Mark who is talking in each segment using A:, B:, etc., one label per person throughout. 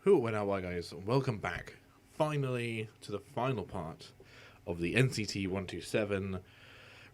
A: Well, guys, welcome back finally to the final part of the NCT 127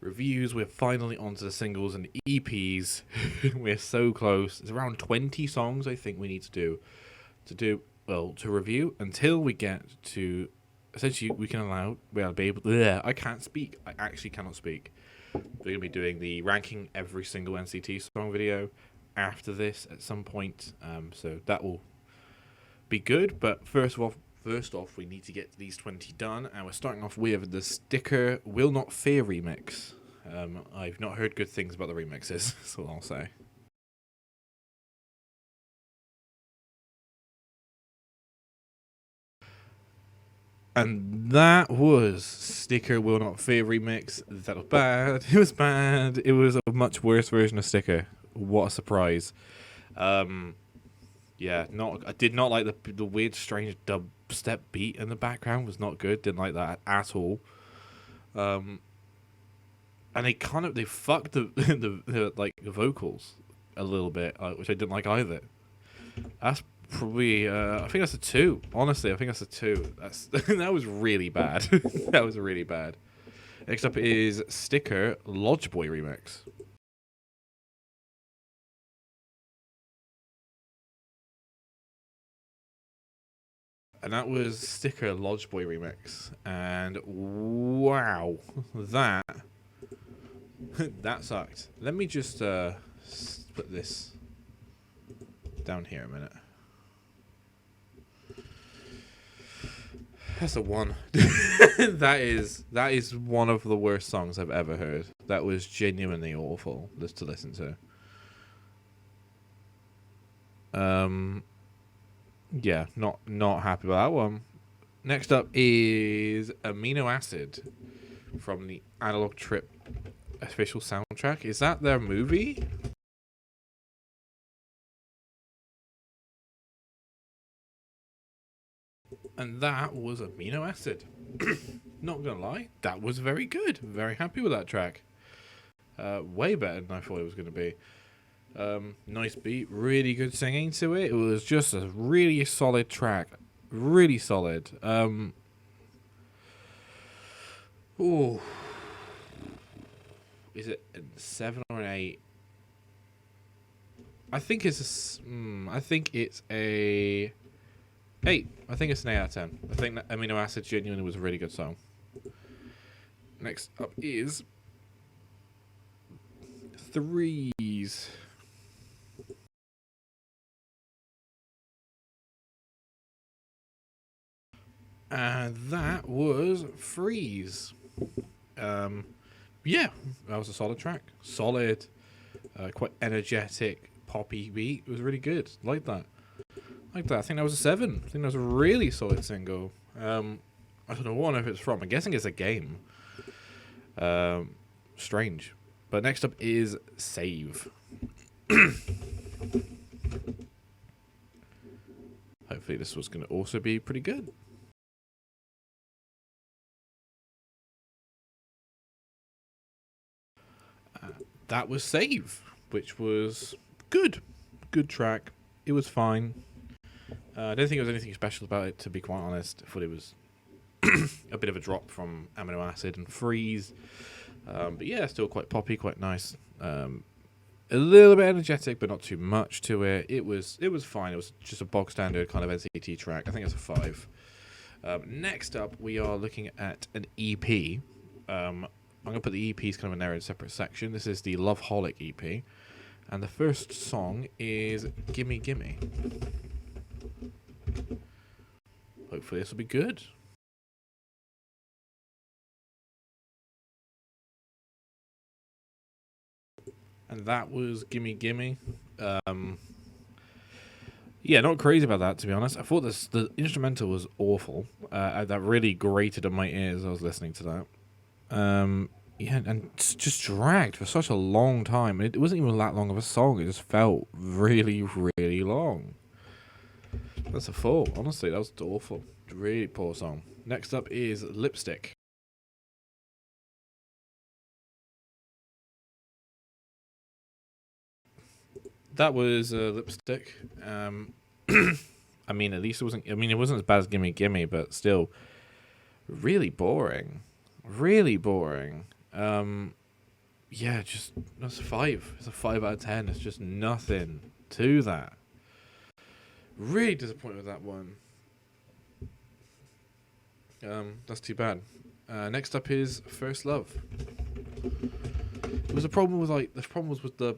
A: reviews. We're finally onto the singles and EPs. We're so close. It's around 20 songs I think we need to review until we get to essentially we'll be able to, I can't speak. I actually cannot speak. We're going to be doing the ranking every single NCT song video after this at some point. So that will be good, but first off, we need to get these 20 done, and we're starting off with the Sticker Will Not Fear remix. I've not heard good things about the remixes, that's all I'll say. And that was Sticker Will Not Fear remix. That was bad. It was bad. It was a much worse version of Sticker. What a surprise. Yeah, I did not like the weird, strange dubstep beat in the background. Was not good. Didn't like that at all. And they fucked the vocals a little bit, which I didn't like either. That's probably I think that's a 2. Honestly, I think that's a 2. That was really bad. That was really bad. Next up is Sticker Lodge Boy remix. And that was Sticker Lodge Boy remix. And wow, that sucked. Let me just put this down here a minute. That's a 1. that is one of the worst songs I've ever heard. That was genuinely awful just to listen to. Yeah, not happy about that one. Next up is Amino Acid from the Analog Trip official soundtrack. Is that their movie? And that was Amino Acid. Not gonna lie, that was very good. Very happy with that track. Way better than I thought it was gonna be. Nice beat, really good singing to it. It was just a really solid track, really solid. Ooh, is it a 7 or an 8? I think it's I think it's a 8. I think it's an 8 out of 10. I think that Amino Acid genuinely was a really good song. Next up is Threes. And that was Freeze. Yeah, that was a solid track. Solid, quite energetic, poppy beat. It was really good. Like that. I think that was a 7. I think that was a really solid single. I don't know what if it's from. I'm guessing it's a game. Strange. But next up is Save. Hopefully this was going to also be pretty good. That was Save, which was good. Good track. It was fine. I don't think there was anything special about it, to be quite honest. I thought it was a bit of a drop from Amino Acid and Freeze. But yeah, still quite poppy, quite nice. A little bit energetic, but not too much to it. It was fine. It was just a bog standard kind of NCT track. I think it's a 5. Next up, we are looking at an EP. I'm going to put the EPs kind of in there in a separate section. This is the Loveholic EP. And the first song is Gimme Gimme. Hopefully this will be good. And that was Gimme Gimme. Yeah, not crazy about that, to be honest. I thought the instrumental was awful. That really grated on my ears as I was listening to that. Yeah, and just dragged for such a long time. It wasn't even that long of a song. It just felt really, really long. That's a 4. Honestly, that was awful. Really poor song. Next up is Lipstick. That was Lipstick. I mean, at least it wasn't. I mean, it wasn't as bad as Gimme Gimme, but still, really boring. Really boring. Yeah, just that's 5. It's a 5 out of 10. It's just nothing to that. Really disappointed with that one. That's too bad. Next up is First Love. It was a problem with the problem was with the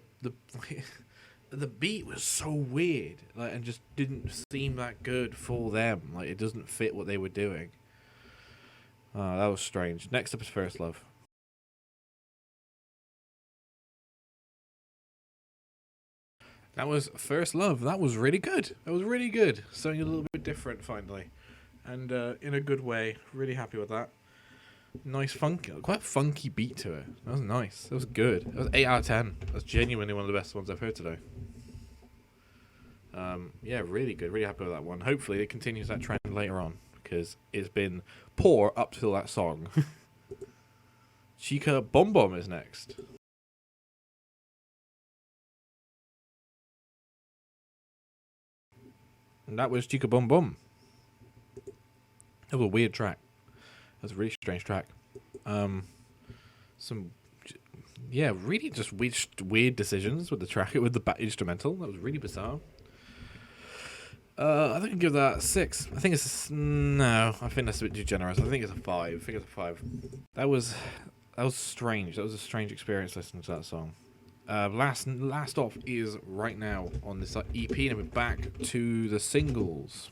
A: the beat was so weird, like, and just didn't seem that good for them. Like, it doesn't fit what they were doing. That was strange. Next up is First Love. That was First Love. That was really good. That was really good. Something a little bit different finally, and in a good way. Really happy with that. Nice funky, quite a funky beat to it. That was nice. That was good. That was 8 out of 10. That's genuinely one of the best ones I've heard today. Yeah, really good. Really happy with that one. Hopefully it continues that trend later on, because it's been poor up till that song. Chica Bom Bom is next. And that was Chica Bom Bom. That was a weird track. That was a really strange track. Really just weird decisions with the track, with the instrumental. That was really bizarre. I think I'd give that 6. I think it's no. I think that's a bit too generous. I think it's a 5. I think it's a 5. That was strange. That was a strange experience listening to that song. Last off is Right Now on this EP, and we're back to the singles.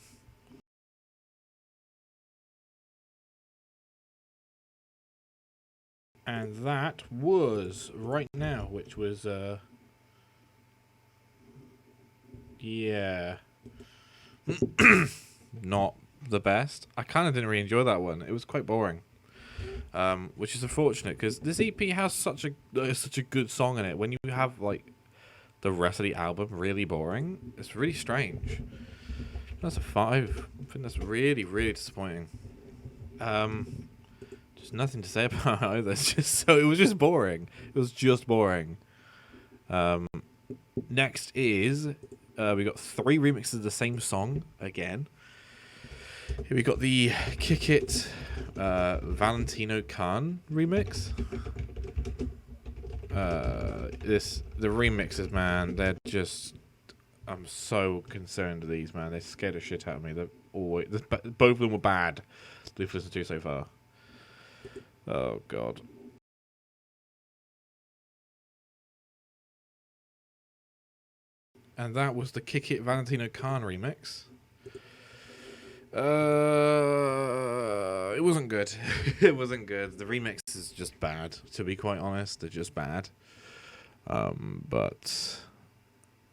A: And that was Right Now, which was yeah. Not the best. I kind of didn't really enjoy that one. It was quite boring, which is unfortunate because this EP has such a good song in it. When you have like the rest of the album really boring, it's really strange. That's a 5. I think that's really, really disappointing. Just nothing to say about it either. It was just boring. It was just boring. Next is we got 3 remixes of the same song again. Here we got the Kick It Valentino Khan remix. The remixes, man, they're just. I'm so concerned with these, man. They scared the shit out of me. Both of them were bad. We've listened to so far. Oh god. And that was the Kick It Valentino Khan remix. It wasn't good. It wasn't good. The remix is just bad, to be quite honest. They're just bad. But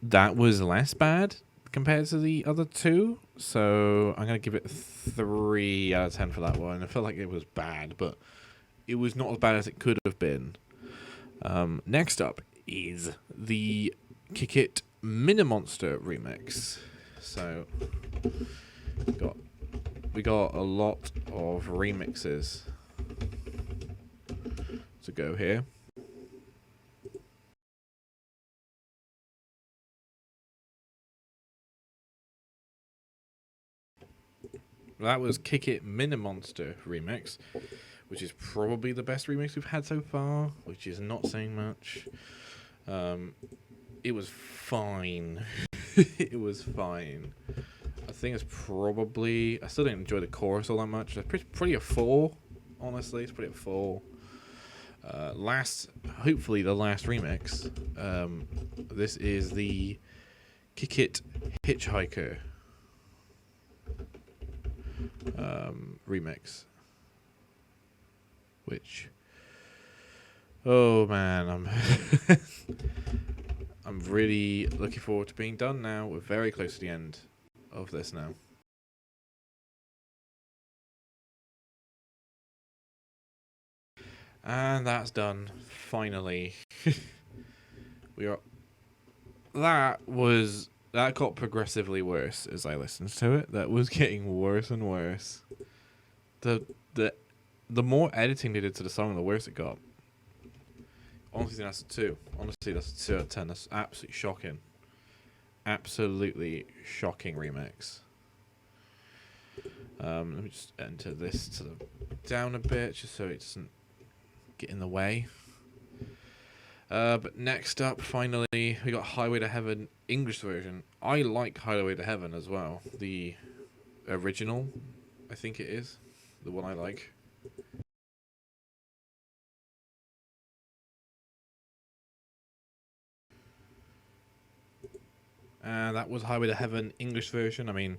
A: that was less bad compared to the other 2. So I'm going to give it 3 out of 10 for that one. I felt like it was bad, but it was not as bad as it could have been. Next up is the Kick It Minimonster remix. So we got a lot of remixes to go here. That was Kick It Minimonster remix, which is probably the best remix we've had so far, which is not saying much. It was fine. It was fine. I think it's probably. I still didn't enjoy the chorus all that much. It's pretty a 4, honestly. It's pretty a 4. Hopefully the last remix. This is the Kick It Hitchhiker remix, which. Oh man, I'm really looking forward to being done now. We're very close to the end of this now. And that's done. Finally. That got progressively worse as I listened to it. That was getting worse and worse. The more editing they did to the song, the worse it got. Honestly, that's a 2. Honestly, that's a 2 out of 10. That's absolutely shocking. Absolutely shocking remix. Let me just enter this to the down a bit, just so it doesn't get in the way. But next up, finally, we got Highway to Heaven English version. I like Highway to Heaven as well. The original, I think it is. The one I like. And that was Highway to Heaven English version. I mean,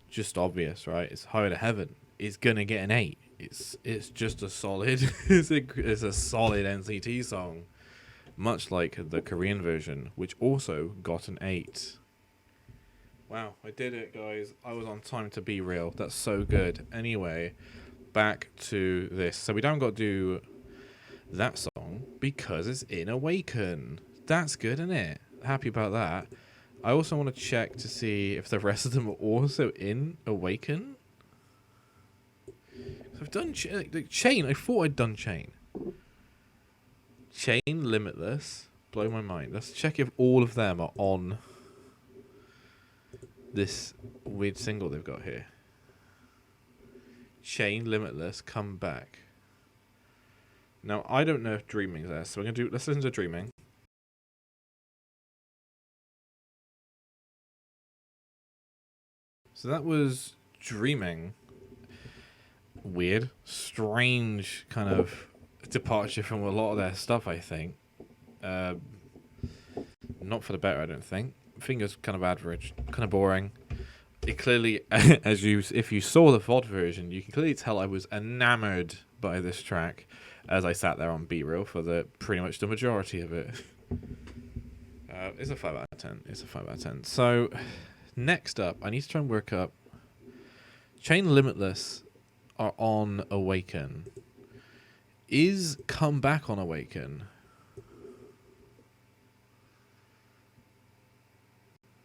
A: just obvious, right? It's Highway to Heaven. It's gonna get an 8. It's just a solid. it's a solid NCT song, much like the Korean version, which also got an 8. Wow, I did it, guys. I was on time to be real. That's so good. Anyway, back to this. So we don't got to do that song because it's in Awaken. That's good, isn't it? Happy about that. I also want to check to see if the rest of them are also in Awaken. So I've done Chain. I thought I'd done Chain. Chain, Limitless. Blow my mind. Let's check if all of them are on this weird single they've got here. Chain, Limitless, Come Back. Now, I don't know if Dreaming's there, so let's listen to Dreaming. So that was Dreaming. Weird, strange kind of departure from a lot of their stuff, I think. Not for the better, I don't think. I think it's kind of average, kind of boring. It clearly, if you saw the VOD version, you can clearly tell I was enamored by this track as I sat there on B-Reel for pretty much the majority of it. It's a 5 out of 10. It's a 5 out of 10. So, next up, I need to try and work up. Chain, Limitless are on Awaken. Is Come Back on Awaken?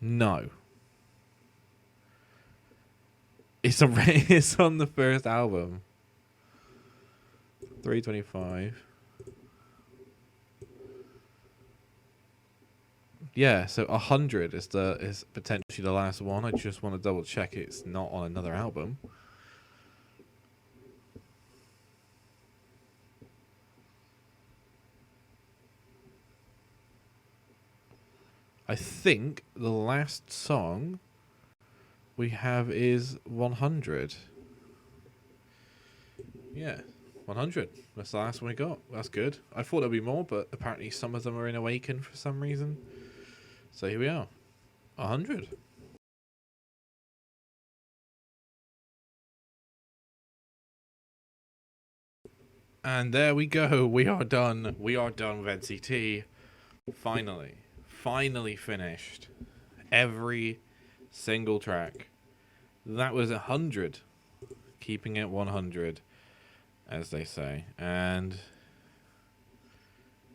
A: No. It's on the first album. 325. Yeah, so 100 is potentially the last one. I just want to double check it's not on another album. I think the last song we have is 100. Yeah, 100. That's the last one we got. That's good. I thought there'd be more, but apparently some of them are in Awaken for some reason. So here we are. 100. And there we go. We are done. We are done with NCT. Finally. Finally finished. Every single track. That was 100. Keeping it 100, as they say. And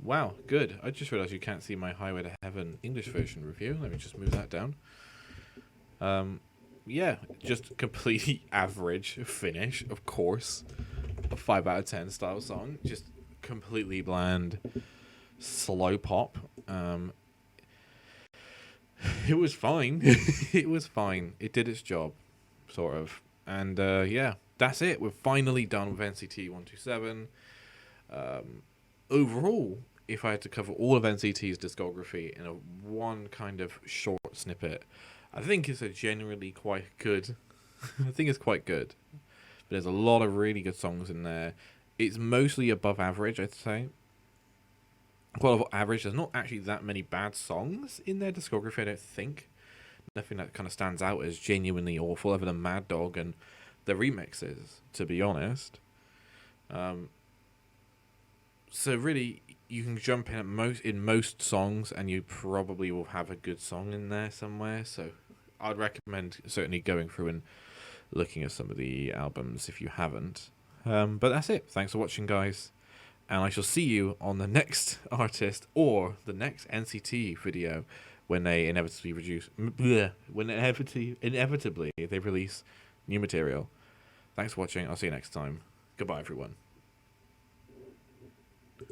A: wow, good. I just realized you can't see my Highway to Heaven English version review. Let me just move that down. Yeah, just completely average finish, of course. A 5 out of 10 style song. Just completely bland, slow pop. It was fine. It was fine. It did its job, sort of. And yeah, that's it. We're finally done with NCT 127. Overall, if I had to cover all of NCT's discography in one kind of short snippet, I think it's a genuinely quite good. I think it's quite good. But there's a lot of really good songs in there. It's mostly above average, I'd say. Quite above average. There's not actually that many bad songs in their discography, I don't think. Nothing that kind of stands out as genuinely awful, other than Mad Dog and the remixes, to be honest. So really, you can jump in at most songs, and you probably will have a good song in there somewhere. So I'd recommend certainly going through and looking at some of the albums if you haven't. But that's it. Thanks for watching, guys. And I shall see you on the next artist or the next NCT video when they inevitably they release new material. Thanks for watching. I'll see you next time. Goodbye, everyone.